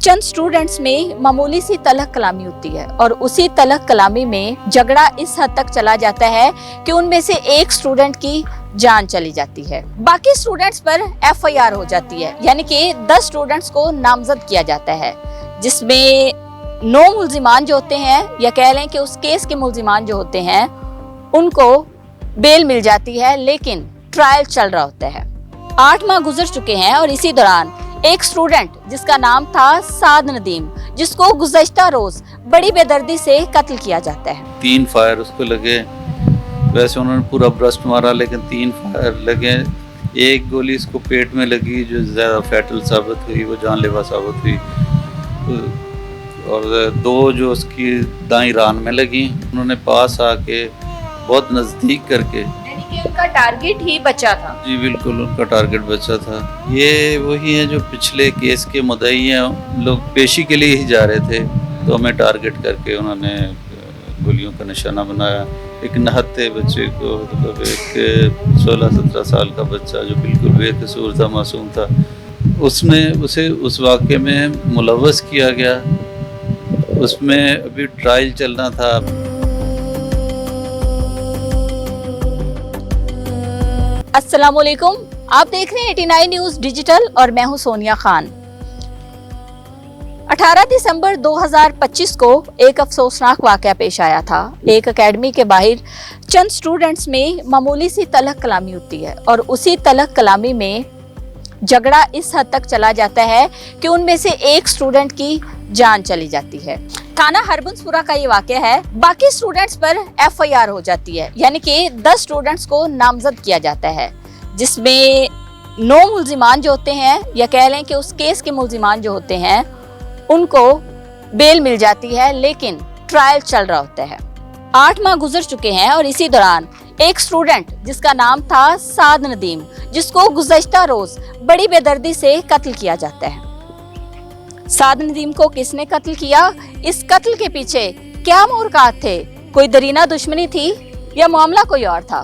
चंद students में मामूली सी तलख कलामी होती है और उसी तलख कलामी में झगड़ा इस हद तक चला जाता है कि उनमें से एक स्टूडेंट की जान चली जाती है। बाकी स्टूडेंट्स पर एफआईआर हो जाती है, यानी कि 10 स्टूडेंट्स को नामजद किया जाता है, जिसमें 9 मुल्जिमान जो होते हैं या कह लें कि उस केस के मुल्जिमान जो होते हैं उनको बेल मिल जाती है, लेकिन ट्रायल चल रहा होता है। 8 माह गुजर चुके हैं और इसी दौरान एक स्टूडेंट जिसका नाम था साद नदीम, जिसको गुज़श्ता रोज बड़ी बेदर्दी से कत्ल किया जाता है। 3 फायर उसको लगे, वैसे उन्होंने पूरा ब्रस्ट मारा लेकिन 3 फायर लगे। एक गोली इसको पेट में लगी जो ज़्यादा फैटल साबित हुई, वो जानलेवा साबित हुई, और 2 जो उसकी दाईं रान में लगी। उन्होंने पास आके बहुत नज़दीक करके, कि उनका टारगेट ही बचा था। जी बिल्कुल, उनका टारगेट बचा था। ये वही है जो पिछले केस के मुद्दई हैं, लोग पेशी के लिए ही जा रहे थे तो हमें टारगेट करके उन्होंने गोलियों का निशाना बनाया। एक नहत्ते बच्चे को, मतलब एक 16-17 साल का बच्चा जो बिल्कुल बेकसूर था, मासूम था, उसे उस वाक़े में मुलव्वस किया गया। उसमें अभी ट्रायल चलना था। अस्सलामुअलैकुम, आप देख रहे हैं 89 न्यूज़ डिजिटल और मैं हूं सोनिया खान। 18 दिसंबर 2025 को एक अफसोसनाक वाक़या पेश आया था। एक एकेडमी के बाहर चंद स्टूडेंट्स में मामूली सी तलख कलामी होती है और उसी तलख कलामी में झगड़ा इस हद तक चला जाता है कि उनमें से एक स्टूडेंट की जान चली जाती है। थाना हरबंसपुरा का ये वाक़या है। बाकी स्टूडेंट्स पर एफआईआर हो जाती है, यानी कि 10 स्टूडेंट्स को नामजद किया जाता है, जिसमें 9 मुल्जिमान जो होते हैं या कह लें कि उस केस के मुल्जिमान जो होते हैं उनको बेल मिल जाती है, लेकिन ट्रायल चल रहा होता है। 8 माह गुजर चुके हैं और इसी दौरान एक स्टूडेंट जिसका नाम था साद नदीम, जिसको गुज़श्ता रोज बड़ी बेदर्दी से कत्ल किया जाता है। साद नदीम को किसने कत्ल किया? इस कत्ल के पीछे क्या मोरकात थे? कोई दरीना दुश्मनी थी या मामला कोई और था?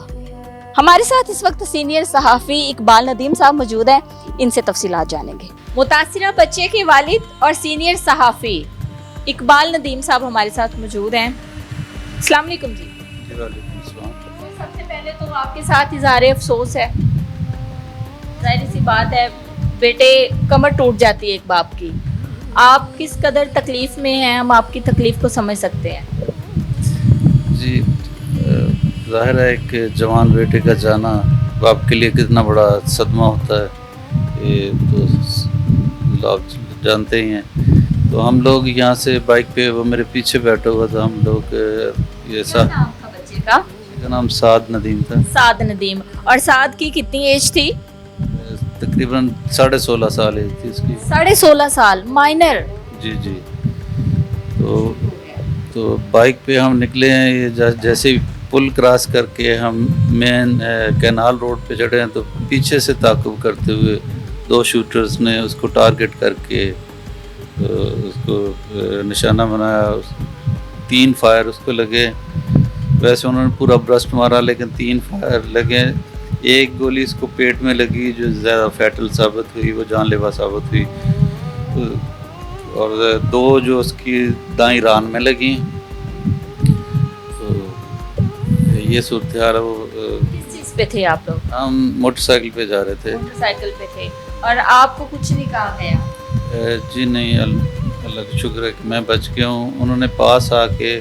हमारे साथ इस वक्त सीनियर सहाफ़ी इकबाल नदीम साहब मौजूद हैं, इनसे तफसीलात जानेंगे। मुतासिरा बच्चे के वालिद और सीनियर सहाफ़ी इकबाल नदीम साहब हमारे साथ मौजूद हैं। अस्सलाम वालेकुम जी। सबसे पहले तो आपके साथ इज़हार अफसोस है, जाहिर सी बात है, बेटे कमर टूट जाती है एक बाप की। आप किस कदर तकलीफ़ में हैं, हम आपकी तकलीफ़ को समझ सकते हैं। जी, ज़ाहिर है एक जवान बेटे का जाना बाप के लिए कितना बड़ा सदमा होता है, ये तो आप जानते ही हैं। तो हम लोग यहाँ से बाइक पे, वो मेरे पीछे बैठा हुआ था, हम लोग ये बच्चे का नाम साद नदीम था। साद नदीम। और साद की कितनी एज थी? तकरीबन 16.5 साल एज थी इसकी। 16.5 साल, माइनर। जी जी। तो बाइक पे हम निकले हैं, ये जैसे ही पुल क्रॉस करके हम मेन कैनाल रोड पे चढ़े हैं तो पीछे से ताक़ुब करते हुए 2 शूटर्स ने उसको टारगेट करके उसको निशाना बनाया। 3 फायर उसको लगे, वैसे उन्होंने पूरा ब्रस्ट मारा लेकिन 3 फायर लगे। एक गोली इसको पेट में लगी जो ज़्यादा फैटल साबित हुई, वो जानलेवा साबित हुई, और 2 जो उसकी दाईं रान में लगी। तो ये सूरत हाल। वो किस चीज़ पे थे आप लोग? हम मोटरसाइकिल पे जा रहे थे। मोटरसाइकिल पे थे और आपको कुछ नहीं कहा गया? जी नहीं, अल्लाह का शुक्र है कि मैं बच गया हूँ। उन्होंने पास आके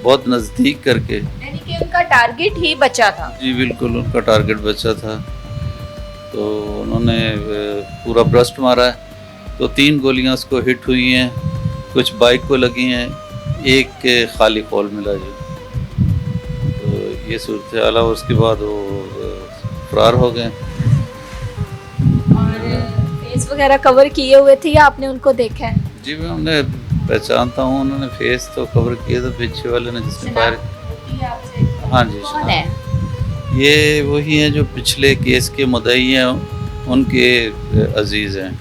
बहुत नज़दीक करके, यानी कि उनका टारगेट ही बचा था। जी बिल्कुल, उनका टारगेट बचा था। तो उन्होंने पूरा ब्रस्ट मारा है, तो 3 गोलियां उसको हिट हुई हैं, कुछ बाइक को लगी हैं, एक के खाली कॉल मिला जो। तो ये सूरत हाल है। उसके बाद वो फरार हो गए। और फेस वगैरह कवर किए हुए थे या आपने उनको देखा है? जी मैं उन्हें पहचानता हूँ, उन्होंने फेस तो कवर किया था, पीछे वाले ने जिसने फायर। हाँ जी। कौन है? ये वही है जो पिछले केस के मुद्दई हैं, उनके अजीज़ हैं।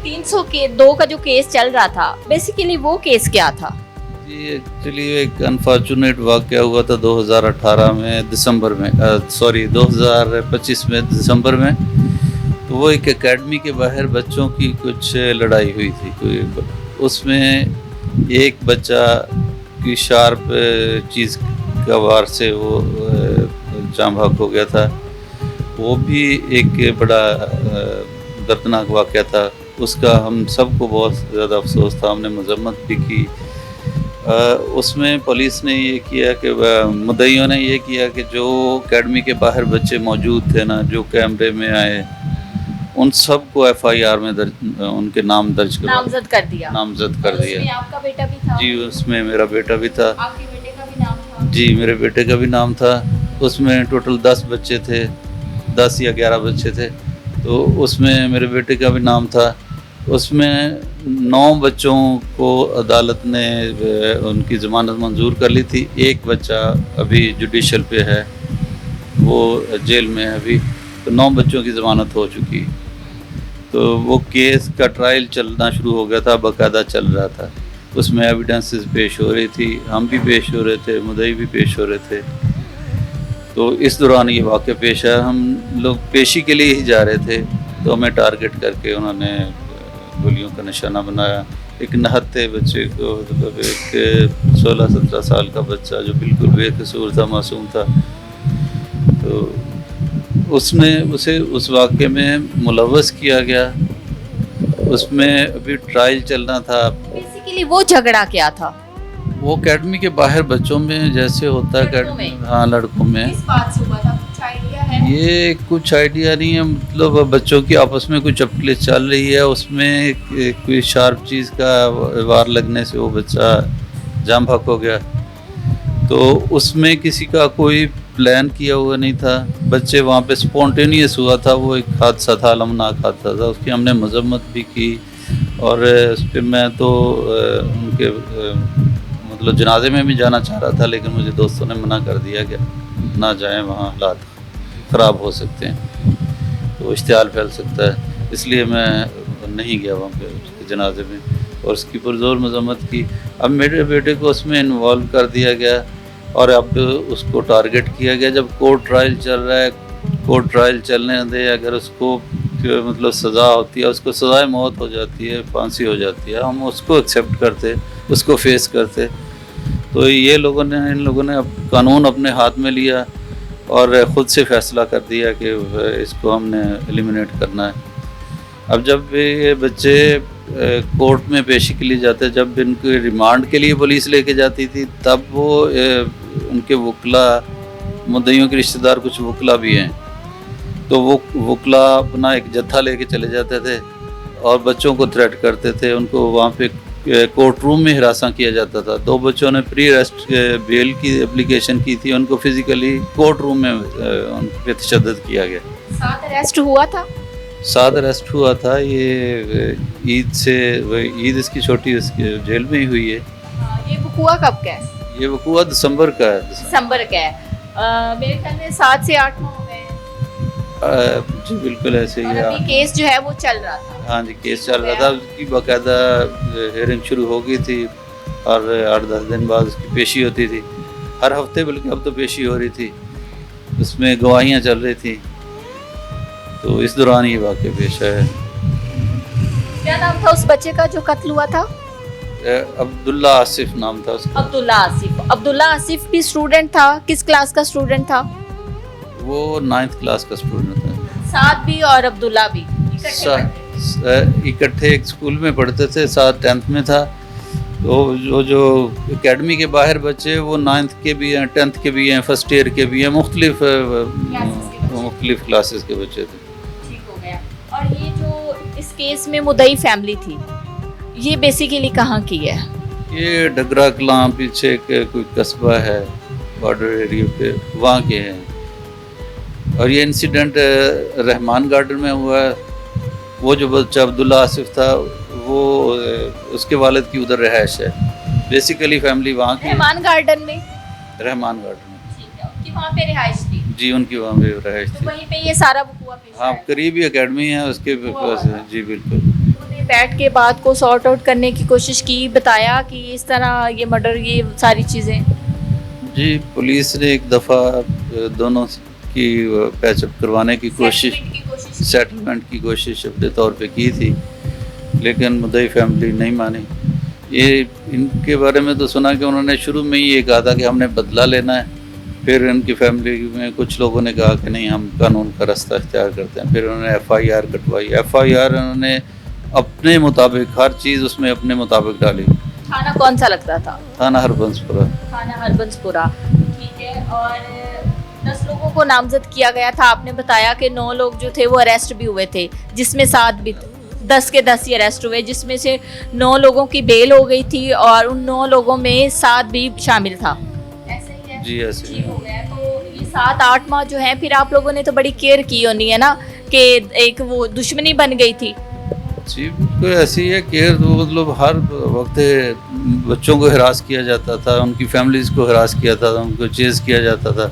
302 का जो केस चल रहा था, बेसिकली वो केस क्या था? जी एक्चुअली एक अनफॉर्चुनेट वाक़या हुआ था 2018 में दिसंबर में, 2025 में दिसंबर में। تو وہ ایک اکیڈمی کے باہر بچوں کی کچھ لڑائی ہوئی تھی کوئی، اس میں ایک بچہ کی شارپ چیز کا وار سے وہ جام بحق ہو گیا تھا. وہ بھی ایک بڑا دردناک واقعہ تھا. اس کا ہم سب کو بہت زیادہ افسوس تھا، ہم نے مذمت بھی کی. اس میں پولیس نے یہ کیا کہ مدعیوں نے یہ کیا کہ جو اکیڈمی کے باہر بچے موجود تھے نا، جو کیمرے میں آئے، ان سب کو ایف آئی آر میں ان کے نام درج نامزد کر دیا. نامزد کر دیا. اس میں آپ کا بیٹا بھی تھا؟ جی اس میں میرا بیٹا بھی تھا. آپ کے بیٹے کا بھی نام تھا؟ جی میرے بیٹے کا بھی نام تھا. اس میں ٹوٹل 10 بچے تھے، 10 یا 11 بچے تھے. تو اس میں میرے بیٹے کا بھی نام تھا. اس میں 9 بچوں کو عدالت نے ان کی ضمانت منظور کر لی تھی. ایک بچہ ابھی جوڈیشل پہ ہے، وہ جیل میں ہے ابھی. تو 9 بچوں کی ضمانت ہو چکی. تو وہ کیس کا ٹرائل چلنا شروع ہو گیا تھا، باقاعدہ چل رہا تھا. اس میں ایویڈنسز پیش ہو رہی تھی، ہم بھی پیش ہو رہے تھے، مدعی بھی پیش ہو رہے تھے. تو اس دوران یہ واقعہ پیش آیا. ہم لوگ پیشی کے لیے ہی جا رہے تھے تو ہمیں ٹارگٹ کر کے انہوں نے گولیوں کا نشانہ بنایا. ایک نہتے بچے کو، مطلب ایک 16-17 سال کا بچہ جو بالکل بے قصور تھا، معصوم تھا. تو اسے اس واقعے میں ملوث کیا گیا. اس میں ابھی ٹرائل چلنا تھا. بیسیکلی وہ جھگڑا کیا تھا؟ وہ اکیڈمی کے باہر بچوں میں جیسے ہوتا ہے، ہاں لڑکوں میں. کس بات سے ہوا تھا؟ کچھ آئیڈیا ہے؟ یہ کچھ آئیڈیا نہیں ہے، مطلب بچوں کی آپس میں کچھ چپکلی چل رہی ہے. اس میں کوئی شارپ چیز کا وار لگنے سے وہ بچہ جام بحق ہو گیا. تو اس میں کسی کا کوئی پلان کیا ہوا نہیں تھا. بچے وہاں پہ سپونٹینیس ہوا تھا. وہ ایک حادثہ تھا، المناک حادثہ تھا. اس کی ہم نے مذمت بھی کی. اور اس پہ میں تو ان کے مطلب جنازے میں بھی جانا چاہ رہا تھا، لیکن مجھے دوستوں نے منع کر دیا کہ نہ جائیں، وہاں حالات خراب ہو سکتے ہیں، تو اشتعال پھیل سکتا ہے. اس لیے میں نہیں گیا وہاں پہ اس کے جنازے میں، اور اس کی پرزور مذمت کی. اب میرے بیٹے کو اس میں انوالو کر دیا گیا اور اب اس کو ٹارگٹ کیا گیا. جب کورٹ ٹرائل چل رہا ہے، کورٹ ٹرائل چلنے دے. اگر اس کو مطلب سزا ہوتی ہے، اس کو سزائے موت ہو جاتی ہے، پھانسی ہو جاتی ہے، ہم اس کو ایکسیپٹ کرتے، اس کو فیس کرتے. تو یہ ان لوگوں نے قانون اپنے ہاتھ میں لیا اور خود سے فیصلہ کر دیا کہ اس کو ہم نے ایلیمینیٹ کرنا ہے. اب جب یہ بچے کورٹ میں پیشی کے لیے جاتے، جب ان کے ریمانڈ کے لیے پولیس لے کے جاتی تھی، تب وہ ان کے وکلا، مدعیوں کے رشتہ دار کچھ وکلا بھی ہیں، تو وہ وکلا اپنا ایک جتھا لے کے چلے جاتے تھے اور بچوں کو تھریٹ کرتے تھے. ان کو وہاں پہ کورٹ روم میں ہراساں کیا جاتا تھا. 2 بچوں نے پری ارسٹ بیل کی اپلیکیشن کی تھی، ان کو فزیکلی کورٹ روم میں ان پہ تشدد کیا گیا. 7 ارسٹ ہوا تھا؟ 7 ارسٹ ہوا تھا. یہ عید اس کی چھوٹی اس کی جیل میں ہی ہوئی ہے. یہ وقوع کب کا ہے؟ یہ وقوع دسمبر کا ہے. دسمبر کا ہے. میرے خیال میں 7 سے 8 ماہ ہو گئے. جی بالکل ایسے ہی. اور ابھی کیس جو ہے وہ چل رہا تھا. ہاں جی کیس چل رہا تھا. اس کی باقاعدہ ہیئرنگ شروع ہو گئی تھی اور 8-10 دن بعد اس کی پیشی ہوتی تھی. ہر ہفتے بلکہ اب تو پیشی ہو رہی تھی. اس میں گواہیاں چل رہی تھیں. تو اس دوران یہ واقعہ پیش آیا. کیا نام تھا اس بچے کا جو قتل ہوا تھا؟ عبداللہ آصف نام تھا اس کا. عبداللہ آصف. عبداللہ آصف بھی اسٹوڈنٹ تھا. کس کلاس کا اسٹوڈنٹ تھا؟ وہ 9th کلاس کا اسٹوڈنٹ تھا. سعد بھی اور عبداللہ بھی اکٹھے ایک اسکول میں پڑھتے تھے. سعد 10th میں تھا. تو جو اکیڈمی کے باہر بچے وہ 9th کے بھی ہیں، 10th کے بھی ہیں، فرسٹ ایئر کے بھی ہیں، مختلف کلاسز کے بچے تھے. ٹھیک ہو گیا. اور یہ جو اس کیس میں مدعی فیملی تھی، یہ بیسیکلی کہاں کی ہے؟ یہ ڈگرا کلاں پیچھے کوئی قصبہ ہے بارڈر ایریا پہ، وہاں کے ہیں. اور یہ انسیڈنٹ رحمان گارڈن میں ہوا ہے. وہ جو بچہ عبداللہ آصف تھا، وہ اس کے والد کی ادھر رہائش ہے. بیسیکلی فیملی وہاں کی. رحمان گارڈن میں؟ رحمان گارڈن میں. ٹھیک ہے. ان کی وہاں پہ رہائش تھی؟ جی ان کی وہاں پہ رہائش تھی. وہیں پہ یہ سارا وقوع پیش آیا؟ ہاں قریبی اکیڈمی ہے اس کے پاس. جی بالکل. انہوں نے بیٹھ کے بات کو سارٹ آؤٹ کرنے کی کوشش کی، بتایا کہ اس طرح یہ مرڈر، یہ ساری چیزیں. جی پولیس نے ایک دفعہ دونوں کی پیچ اپ کروانے کی کوشش सेटलमेंट की कोशिश अपने तौर पे की थी, लेकिन मुद्दई फैमिली नहीं मानी। ये इनके बारे में तो सुना कि उन्होंने शुरू में ही ये कहा था कि हमने बदला लेना है, फिर इनकी फैमिली में कुछ लोगों ने कहा कि नहीं, हम कानून का रास्ता इख्तियार करते हैं। फिर उन्होंने FIR कटवाई। FIR उन्होंने अपने मुताबिक हर चीज़ उसमें अपने मुताबिक डाली। थाना कौन सा लगता था? थाना हरबंसपुरा। थाना हरबंसपुरा, ठीक है। और 10 लोगों को नामजद किया गया था। आपने बताया कि 9 लोग जो थे वो अरेस्ट भी हुए थे, जिसमें 7 भी 10 के 10 ही अरेस्ट हुए, जिसमें से 9 लोगों की बेल हो गई थी और उन 9 लोगों में 7 भी शामिल था। ऐसे ही है? जी ऐसे ठीक हो गया। तो ये 7-8 माह जो है, फिर आप लोगों ने तो बड़ी केयर की होनी है ना, कि एक वो दुश्मनी बन गई थी। जी बिल्कुल ऐसी है कि मतलब हर वक्त बच्चों को हरास किया जाता था, उनकी फैमिलीज को हरास किया था, उनको चेज किया जाता था।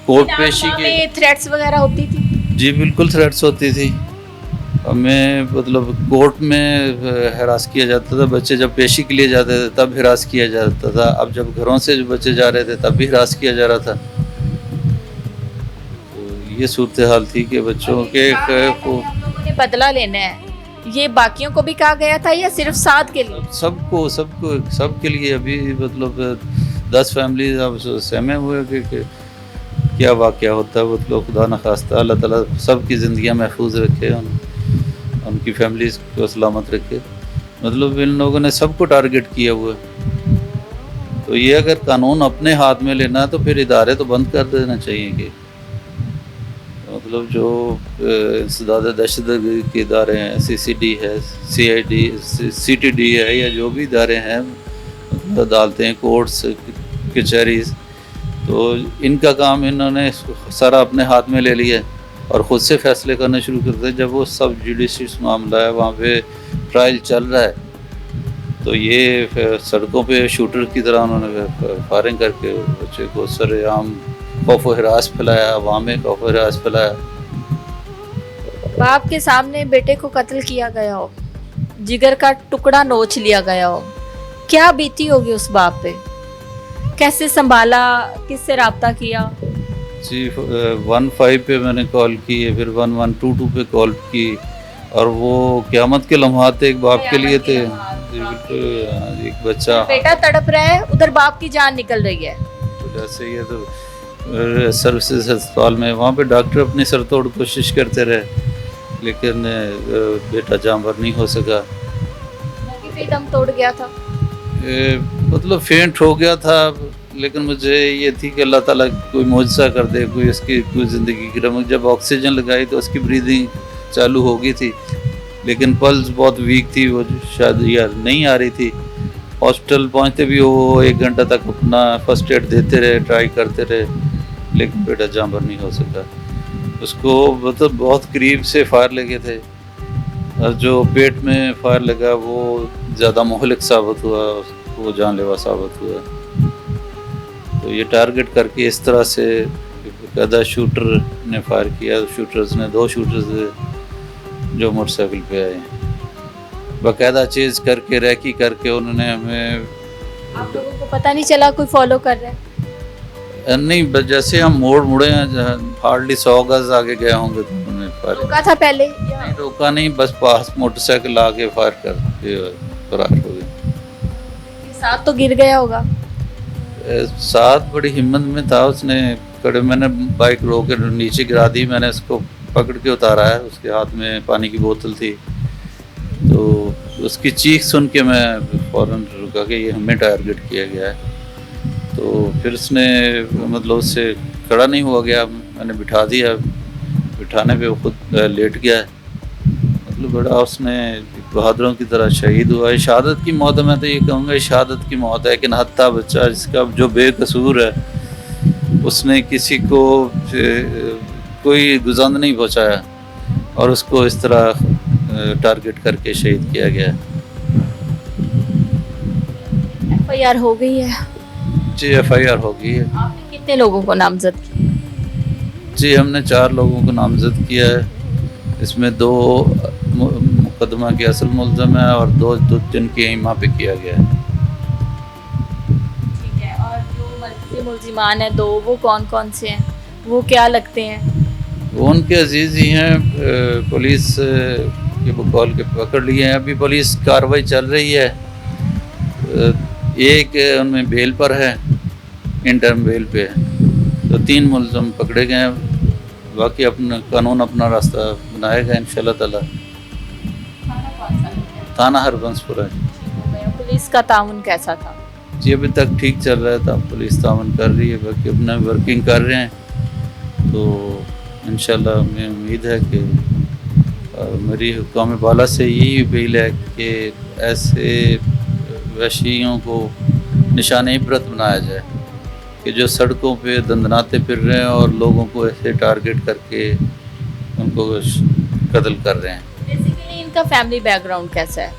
कोर्ट पेशी के थ्रेट्स वगैरह होती थी? जी बिल्कुल थ्रेट्स होती थी। हमें मतलब कोर्ट में हरास किया जाता था, बच्चे जब पेशी के लिए जाते थे तब हरास किया जाता था। अब जब घरों से जो बच्चे जा रहे थे तब भी हरास किया जा रहा था। तो ये सूरत हाल थी कि बच्चों के आप लोगों ने बदला लेना है, ये बाकियों को भी कहा गया था या सिर्फ 7 के लिए? सबके लिए। अभी मतलब 10 फैमिली अब सहमे हुए कि क्या वाक़या होता है। मतलब खुदा न खास्ता अल्लाह ताला सबकी ज़िंदगियाँ महफूज रखे, उनकी फैमिलीज़ को सलामत रखे। मतलब इन लोगों ने सबको टारगेट किया हुआ है। तो ये अगर कानून अपने हाथ में लेना है तो फिर इदारे तो बंद कर देना चाहिए कि मतलब जो इंसदाद दहशतगर्दी के इदारे हैं, CCD है, CID, CTD है, या जो भी इदारे हैं, मतलब अदालतें, कोर्ट्स, कचहरीज, तो इनका काम इन्होंने सारा अपने हाथ में ले लिया है और ख़ुद से फैसले करने शुरू करते हैं। जब वो सब जुडिशियस मामला है, वहाँ पे ट्रायल चल रहा है, तो ये सड़कों पे शूटर की तरह उन्होंने फायरिंग करके बच्चे को सरेआम खौफ व हिरास फैलाया, अवाम में खौफ व हिरास फैलाया। बाप के सामने बेटे को कत्ल किया गया हो, जिगर का टुकड़ा नोच लिया गया हो, क्या बीती होगी उस बाप पे? कैसे संभाला, किससे राब्ता किया? जी 15 पे मैंने कॉल की है, फिर 1122 पे कॉल की, और वो क़यामत के लम्हात एक बाप के लिए थे। जी बिल्कुल, एक बच्चा बेटा तड़प रहा है, उधर बाप की जान निकल रही है। तो जैसे ये तो सर्विसेज अस्पताल में, वहाँ पे डॉक्टर अपनी सरतोड़ कोशिश करते रहे, लेकिन बेटा जानवर नहीं हो सका। मौके पे दम तोड़ गया था? मतलब फेंट हो गया था, लेकिन मुझे ये थी कि अल्लाह ताला कोई मौजज़ा कर दे, कोई इसकी कोई ज़िंदगी की रमक। जब ऑक्सीजन लगाई तो उसकी ब्रीदिंग चालू हो गई थी, लेकिन पल्स बहुत वीक थी, वो शायद यार नहीं आ रही थी। हॉस्पिटल पहुंचते भी वो 1 घंटा तक अपना फर्स्ट एड देते रहे, ट्राई करते रहे, लेकिन बेटा जानवर नहीं हो सका। उसको मतलब बहुत करीब से फायर लगे थे, और जो पेट में फायर लगा वो ज़्यादा मोहलिक साबित हुआ, वो जानलेवा साबित हुआ। तो ये टारगेट करके इस तरह से बाकायदा शूटर ने फायर किया। शूटर्स ने 2 शूटर्स जो मोटरसाइकिल पे आए, बाकायदा चेज करके, रैकी करके उन्होंने हमें। आप लोगों को पता नहीं चला कोई फॉलो कर रहा है? नहीं, बस जैसे हम मुड़े हैं, हार्डली 100 गज आगे गए होंगे तो उन्होंने फायर। रोका था पहले? नहीं रोका नहीं, बस पास मोटरसाइकिल आके फायर करके फरार हो गए। साथ तो गिर गया होगा? साथ बड़ी हिम्मत में था, उसने खड़े, मैंने बाइक रोक के नीचे गिरा दी, मैंने उसको पकड़ के उतारा है। उसके हाथ में पानी की बोतल थी, तो उसकी चीख सुन के मैं फ़ौरन रुका कि ये हमें टारगेट किया गया है। तो फिर उसने मतलब उससे खड़ा नहीं हुआ गया, मैंने बिठा दिया, बिठाने पे वो खुद लेट गया है। मतलब बड़ा उसने बहादुरों की तरह शहीद हुआ। शहादत की मौत, मैं तो ये कहूँगा शहादत की मौत है कि नहत्ता बच्चा जिसका जो बेकसूर है, उसने किसी को कोई गुज़ान नहीं पहुँचाया और उसको इस तरह टारगेट करके शहीद किया गया। FIR हो गई है? जी FIR हो गई है। आपने कितने लोगों को नामजद किया? जी हमने 4 लोगों को नामजद किया है, इसमें 2 मुकदमा के असल मुल्ज़म है और 2 जिनके इमा पे किया गया है। ठीक है, और जो मुल्ज़िमान हैं 2, वो कौन कौन से हैं, वो क्या लगते हैं? وہ ان کے عزیز ہی ہیں، پولیس کے بقول کے پکڑ لیے ہیں، ابھی پولیس کارروائی چل رہی ہے، ایک ان میں بیل پر ہے، انٹرم بیل پہ ہے، تو 3 ملزم پکڑے گئے ہیں، باقی اپنا قانون اپنا راستہ بنائے گا انشاءاللہ تعالی۔ تھانہ ہربنس پورہ ہے۔ پولیس کا تعاون کیسا تھا؟ جی ابھی تک ٹھیک چل رہا تھا، پولیس تعاون کر رہی ہے، باقی اپنا ورکنگ کر رہے ہیں، تو انشاءاللہ ہمیں امید ہے کہ میری حکام بالا سے یہی اپیل ہے کہ ایسے وحشیوں کو نشان عبرت بنایا جائے کہ جو سڑکوں پہ دندناتے پھر رہے ہیں اور لوگوں کو ایسے ٹارگٹ کر کے ان کو قتل کر رہے ہیں۔ بیسیکلی ان کا فیملی بیک گراؤنڈ کیسا ہے؟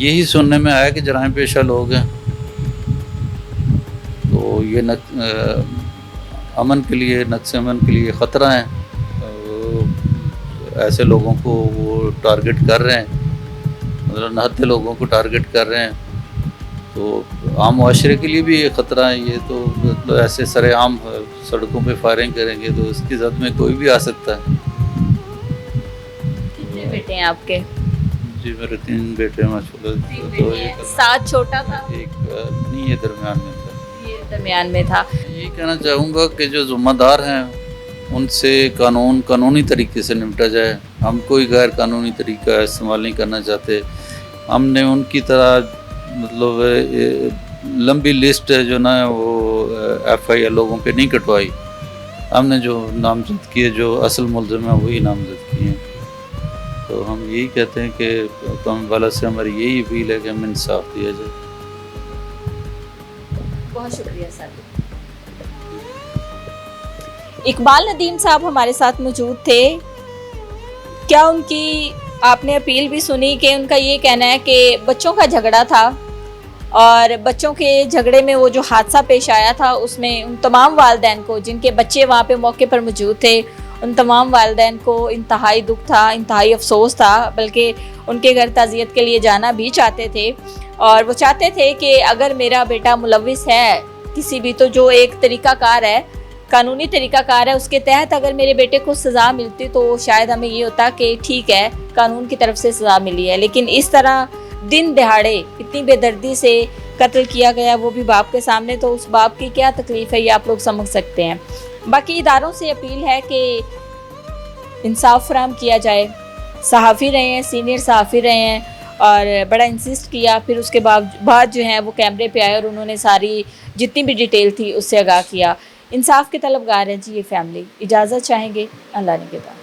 یہی سننے میں آیا کہ جرائم پیشہ لوگ ہیں، تو یہ امن کے لیے، نقص امن کے لیے خطرہ ہیں، ایسے لوگوں کو وہ ٹارگٹ کر رہے ہیں، مطلب نہتے لوگوں کو ٹارگٹ کر رہے ہیں، تو عام معاشرے کے لیے بھی یہ خطرہ ہے، یہ تو مطلب ایسے سرے عام سڑکوں پہ فائرنگ کریں گے تو اس کی زد میں کوئی بھی آ سکتا ہے۔ کتنے بیٹے ہیں آپ کے؟ جی میرے 3 بیٹے ہیں ماشاءاللہ، تو ایک ساتھ چھوٹا تھا؟ ایک نہیں، یہ درمیان میں تھا۔ یہ درمیان میں تھا۔ یہی کہنا چاہوں گا کہ جو ذمہ دار ہیں ان سے قانونی طریقے سے نمٹا جائے، ہم کوئی غیر قانونی طریقہ استعمال نہیں کرنا چاہتے، ہم نے ان کی طرح مطلب لمبی لسٹ ہے جو نا وہ FIR لوگوں پہ نہیں کٹوائی، ہم نے جو نامزد کیے، جو اصل ملزم ہیں وہی نامزد کیے ہیں، تو ہم یہی کہتے ہیں کہ حکام بالا سے ہماری یہی اپیل ہے کہ ہمیں انصاف دیا جائے۔ بہت شکریہ سر۔ اقبال ندیم صاحب ہمارے ساتھ موجود تھے، کیا ان کی آپ نے اپیل بھی سنی کہ ان کا یہ کہنا ہے کہ بچوں کا جھگڑا تھا اور بچوں کے جھگڑے میں وہ جو حادثہ پیش آیا تھا اس میں ان تمام والدین کو جن کے بچے وہاں پہ موقع پر موجود تھے، ان تمام والدین کو انتہائی دکھ تھا، انتہائی افسوس تھا، بلکہ ان کے گھر تعزیت کے لیے جانا بھی چاہتے تھے، اور وہ چاہتے تھے کہ اگر میرا بیٹا ملوث ہے کسی بھی، تو جو ایک طریقہ کار ہے، قانونی طریقہ کار ہے، اس کے تحت اگر میرے بیٹے کو سزا ملتی تو شاید ہمیں یہ ہوتا کہ ٹھیک ہے قانون کی طرف سے سزا ملی ہے، لیکن اس طرح دن دہاڑے اتنی بے دردی سے قتل کیا گیا، وہ بھی باپ کے سامنے، تو اس باپ کی کیا تکلیف ہے یہ آپ لوگ سمجھ سکتے ہیں۔ باقی اداروں سے اپیل ہے کہ انصاف فراہم کیا جائے، صحافی رہے ہیں، سینئر صحافی رہے ہیں اور بڑا انسسٹ کیا، پھر اس کے بعد جو ہیں وہ کیمرے پہ آئے اور انہوں نے ساری جتنی بھی ڈیٹیل تھی اس سے آگاہ کیا۔ انصاف کے طلبگار ہیں جی یہ فیملی، اجازت چاہیں گے، اللہ نگہبان۔